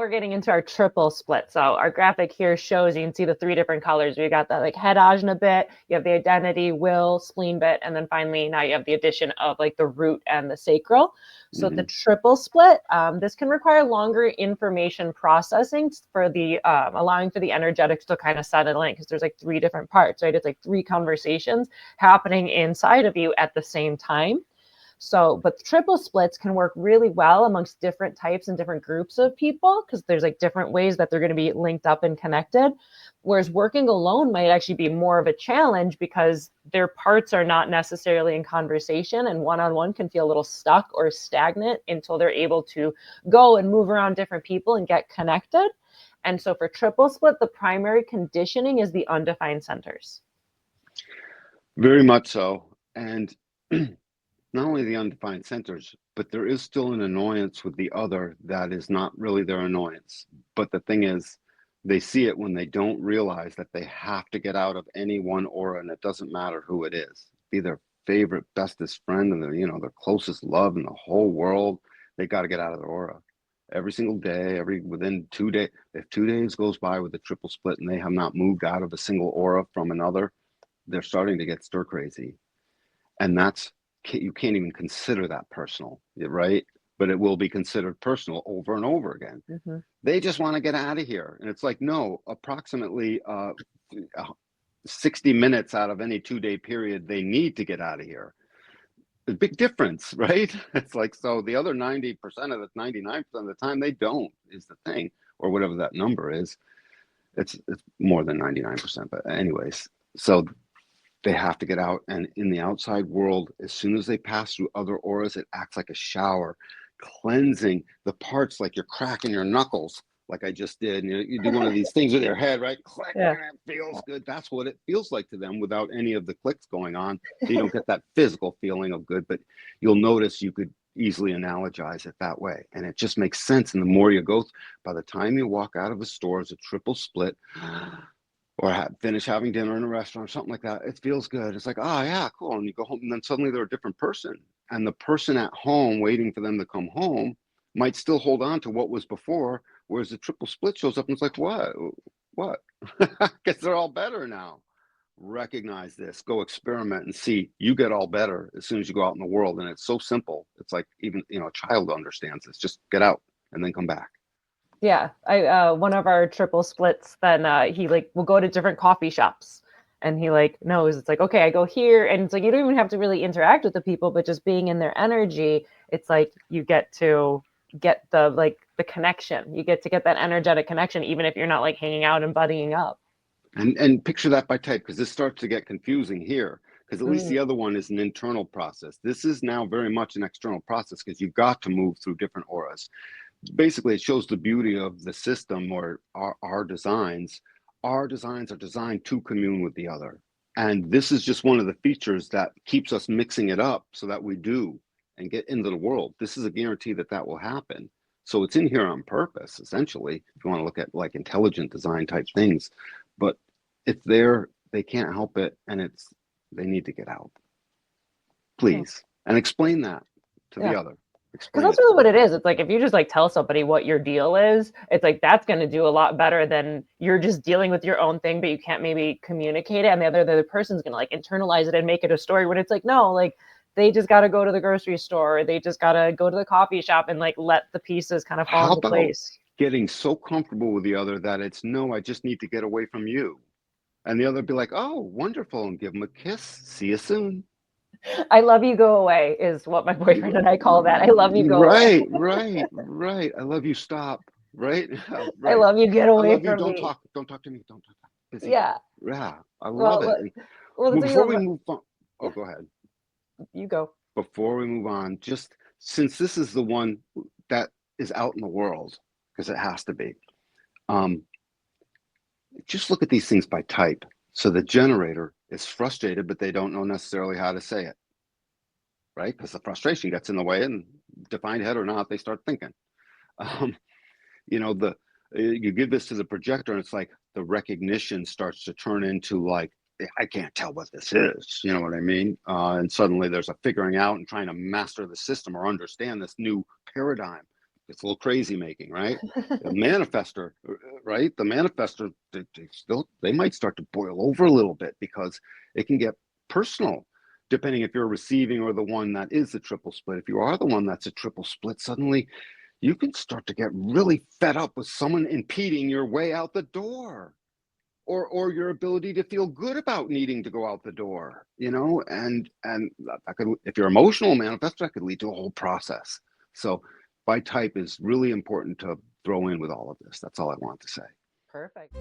we're getting into our triple split. So our graphic here shows, you can see the three different colors. We got that like head ajna bit, you have the identity, will, spleen bit, and then finally now you have the addition of like the root and the sacral. So the triple split, this can require longer information processing for the allowing for the energetics to kind of settle in, because there's like three different parts, right? It's like three conversations happening inside of you at the same time. So, but triple splits can work really well amongst different types and different groups of people, because there's like different ways that they're going to be linked up and connected. Whereas working alone might actually be more of a challenge because their parts are not necessarily in conversation, and one-on-one can feel a little stuck or stagnant until they're able to go and move around different people and get connected. And so for triple split, the primary conditioning is the undefined centers. Very much so. And not only the undefined centers, but there is still an annoyance with the other that is not really their annoyance. But the thing is, they see it when they don't realize that they have to get out of any one aura, and it doesn't matter who it is. Be their favorite, bestest friend and their closest love in the whole world. They got to get out of their aura. Every single day, within 2 days, if 2 days goes by with a triple split and they have not moved out of a single aura from another, they're starting to get stir crazy. And you can't even consider that personal, right? But it will be considered personal over and over again. Mm-hmm. They just want to get out of here. And it's like, no, approximately 60 minutes out of any 2-day period, they need to get out of here. A big difference, right? It's like, so the other 90% of the 99% of the time, they don't, is the thing, or whatever that number is. It's more than 99%, but anyways, so they have to get out. And in the outside world, as soon as they pass through other auras, it acts like a shower, cleansing the parts, like you're cracking your knuckles, like I just did. And you do one of these things with your head, right? Click, yeah. And it feels good. That's what it feels like to them without any of the clicks going on. So you don't get that physical feeling of good, but you'll notice you could easily analogize it that way. And it just makes sense. And the more you go, by the time you walk out of a store as a triple split, or finish having dinner in a restaurant or something like that, it feels good. It's like, oh yeah, cool. And you go home and then suddenly they're a different person. And the person at home waiting for them to come home might still hold on to what was before, whereas the triple split shows up and it's like, what? Because they're all better now. Recognize this, go experiment and see. You get all better as soon as you go out in the world. And it's so simple. It's like even, a child understands this. Just get out and then come back. Yeah, I one of our triple splits, then he like will go to different coffee shops, and he like knows it's like, okay, I go here, and it's like you don't even have to really interact with the people, but just being in their energy, it's like you get to get the connection. You get to get that energetic connection, even if you're not like hanging out and buddying up. And picture that by type, because this starts to get confusing here, because at least the other one is an internal process. This is now very much an external process, because you've got to move through different auras. Basically, it shows the beauty of the system, or our designs. Our designs are designed to commune with the other. And this is just one of the features that keeps us mixing it up so that we do and get into the world. This is a guarantee that will happen. So it's in here on purpose, essentially, if you want to look at like intelligent design type things. But it's there, they can't help it, and they need to get out. Please. And explain that to the other. Because that's really what it is. It's like if you just like tell somebody what your deal is, it's like that's going to do a lot better than you're just dealing with your own thing, but you can't maybe communicate it. And the other person's going to like internalize it and make it a story when it's like, no, like they just got to go to the grocery store. Or they just got to go to the coffee shop and like let the pieces kind of fall into place. Getting so comfortable with the other that it's, no, I just need to get away from you. And the other be like, oh, wonderful. And give them a kiss. See you soon. I love you, go away is what my boyfriend and I call that. I love you, go away. Right. I love you, stop. Right? I love you, get away from me. Don't talk to me. Don't talk. Busy. Yeah. I love it. Before we move on, go ahead. You go. Before we move on, just since this is the one that is out in the world, because it has to be, just look at these things by type. So the generator is frustrated, but they don't know necessarily how to say it, right? Because the frustration gets in the way, and defined head or not, they start thinking. You give this to the projector, and it's like the recognition starts to turn into like, I can't tell what this is. You know what I mean? And suddenly there's a figuring out and trying to master the system or understand this new paradigm. it's a little crazy making, right? The manifester, right? The manifester, they might start to boil over a little bit because it can get personal, depending if you're receiving or the one that is a triple split. If you are the one that's a triple split, suddenly you can start to get really fed up with someone impeding your way out the door, or your ability to feel good about needing to go out the door, and that could, if you're emotional manifest, that could lead to a whole process. So by type is really important to throw in with all of this. That's all I want to say. Perfect.